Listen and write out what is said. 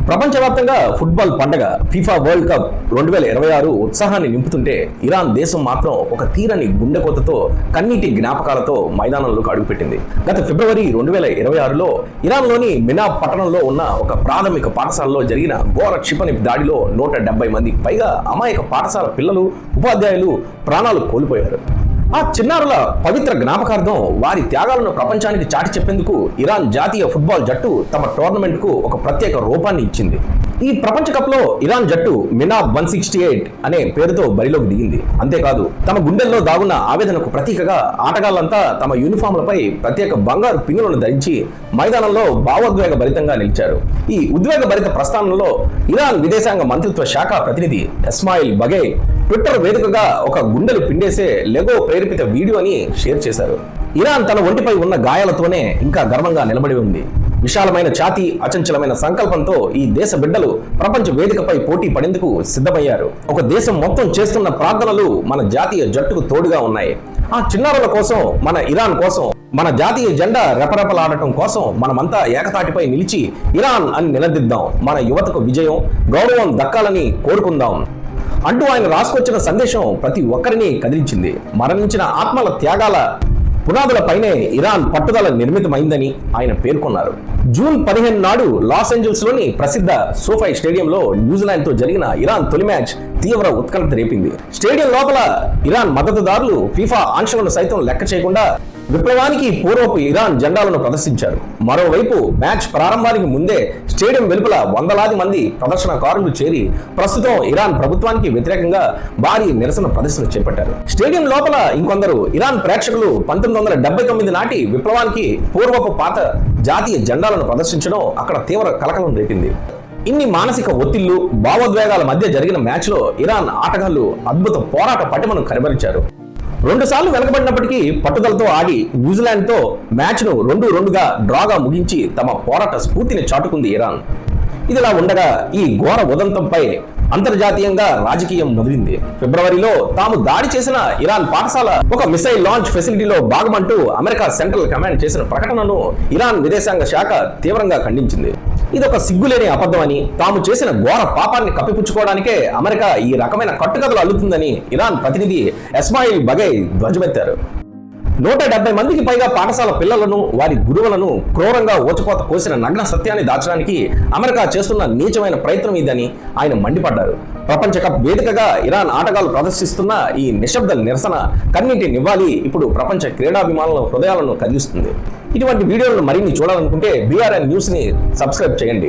ప్రపంచవ్యాప్తంగా ఫుట్బాల్ పండగ FIFA world cup 2026 ఉత్సాహాన్ని నింపుతుంటే ఇరాన్ దేశం మాత్రం ఒక తీరని గుండెకోతతో కన్నీటి జ్ఞాపకాలతో మైదానంలోకి అడుగుపెట్టింది. గత ఫిబ్రవరి 2026లో ఇరాన్లోని మినాబ్ పట్టణంలో ఉన్న ఒక ప్రాథమిక పాఠశాలలో జరిగిన ఘోర క్షిపణి దాడిలో 170 మందికి పైగా అమాయక పాఠశాల పిల్లలు, ఉపాధ్యాయులు ప్రాణాలు కోల్పోయారు. ఆ చిన్నారుల పవిత్ర జ్ఞాపకార్థం వారి త్యాగాలను ప్రపంచానికి చాటి చెప్పేందుకు ఇరాన్ జాతీయ ఫుట్బాల్ జట్టు తమ టోర్నమెంట్ కు ఒక ప్రత్యేక రూపాన్ని ఇచ్చింది. ఈ ప్రపంచ కప్ లో ఇరాన్ జట్టు మినాబ్ 168 అనే పేరుతో బరిలోకి దిగింది. అంతేకాదు తమ గుండెల్లో దాగున్న ఆవేదనకు ప్రతీకగా ఆటగాళ్లంతా తమ యూనిఫామ్లపై ప్రత్యేక బంగారు పిన్నులను ధరించి మైదానంలో భావోద్వేగ భరితంగా నిలిచారు. ఈ ఉద్వేగ భరిత ప్రస్థానంలో ఇరాన్ విదేశాంగ మంత్రిత్వ శాఖ ప్రతినిధి ఇస్మాయిల్ బఘై ట్విట్టర్ వేదికగా ఒక గుండెలు పిండేసే లెగో ప్రేరేపిత వీడియోని షేర్ చేశారు. ఇరాన్ తన ఒంటిపై ఉన్న గాయాలతోనే ఇంకా గర్వంగా నిలబడి ఉంది. విశాలమైన ఛాతీ, అచంచలమైన సంకల్పంతో ఈ దేశ బిడ్డలు ప్రపంచ వేదికపై పోటీ పడేందుకు సిద్ధమయ్యారు. ఒక దేశం మొత్తం చేస్తున్న ప్రార్థనలు మన జాతీయ జట్టుకు తోడుగా ఉన్నాయి. ఆ చిన్నారుల కోసం, మన ఇరాన్ కోసం, మన జాతీయ జెండా రెపరెపలాడటం కోసం మనమంతా ఏకతాటిపై నిలిచి ఇరాన్ అని నిలదిద్దాం. మన యువతకు విజయం, గౌరవం దక్కాలని కోరుకుందాం అంటూ ఆయన రాసుకొచ్చిన సందేశం ప్రతి ఒక్కరిని కదిలించింది. మరణించిన ఆత్మల త్యాగాల పునాదులపైనే ఇరాన్ పట్టుదల నిర్మితమైందని ఆయన పేర్కొన్నారు. జూన్ 15 నాడు లాస్ ఏంజల్స్ లోని ప్రసిద్ధ సోఫై స్టేడియంలో న్యూజిలాండ్ తో జరిగిన ఇరాన్ తొలి మ్యాచ్ తీవ్ర ఉత్కంఠ రేపింది. స్టేడియం లోపల ఇరాన్ మద్దతుదారులు ఫిఫా ఆంక్షలను సైతం లెక్క చేయకుండా విప్లవానికి పూర్వపు ఇరాన్ జెండాలను ప్రదర్శించారు. మరోవైపు మ్యాచ్ ప్రారంభానికి ముందే స్టేడియం వెలుపల వందలాది మంది ప్రదర్శనకారులు చేరి ప్రస్తుతం ఇరాన్ ప్రభుత్వానికి వ్యతిరేకంగా భారీ నిరసన ప్రదర్శన చేపట్టారు. స్టేడియం లోపల ఇంకొందరు ఇరాన్ ప్రేక్షకులు 1979 నాటి విప్లవానికి పూర్వపు పాత జాతీయ జెండాలను ప్రదర్శించడం అక్కడ తీవ్ర కలకలం రేపింది. ఇన్ని మానసిక ఒత్తిళ్లు, భావోద్వేగాల మధ్య జరిగిన మ్యాచ్ లో ఇరాన్ ఆటగాళ్లు అద్భుత పోరాట పటిమను కనబరిచారు. 2 సార్లు వెనకబడినప్పటికీ పట్టుదలతో ఆడి న్యూజిలాండ్ తో మ్యాచ్ ను 2-2గా డ్రాగా ముగించి తమ పోరాట స్ఫూర్తిని చాటుకుంది ఇరాన్. ఇదిలా ఉండగా ఈ ఘోర ఉదంతంపై అంతర్జాతీయంగా రాజకీయం మొదలైంది. ఫిబ్రవరిలో తాము దాడి చేసిన ఇరాన్ పాఠశాల ఒక మిసైల్ లాంచ్ ఫెసిలిటీలో భాగమంటూ అమెరికా సెంట్రల్ కమాండ్ చేసిన ప్రకటనను ఇరాన్ విదేశాంగ శాఖ తీవ్రంగా ఖండించింది. ఇదొక సిగ్గులేని అబద్ధమని, తాము చేసిన ఘోర పాపాన్ని కప్పిపుచ్చుకోవడానికే అమెరికా ఈ రకమైన కట్టుకథలు అల్లుతుందని ఇరాన్ ప్రతినిధి ఇస్మాయిల్ బఘై ధ్వజమెత్తారు. 170 మందికి పైగా పాఠశాల పిల్లలను, వారి గురువులను క్రూరంగా ఊచకోత కోసిన నగ్న సత్యాన్ని దాచడానికి అమెరికా చేస్తున్న నీచమైన ప్రయత్నం ఇదని ఆయన మండిపడ్డారు. ప్రపంచ కప్ వేదికగా ఇరాన్ ఆటగాళ్లు ప్రదర్శిస్తున్న ఈ నిశ్శబ్ద నిరసన కన్నీటి నివ్వాలి ఇప్పుడు ప్రపంచ క్రీడాభిమానుల హృదయాలను కదిలిస్తుంది. ఇటువంటి వీడియోలను మరిన్ని చూడాలనుకుంటే BRN న్యూస్ ని సబ్స్క్రైబ్ చేయండి.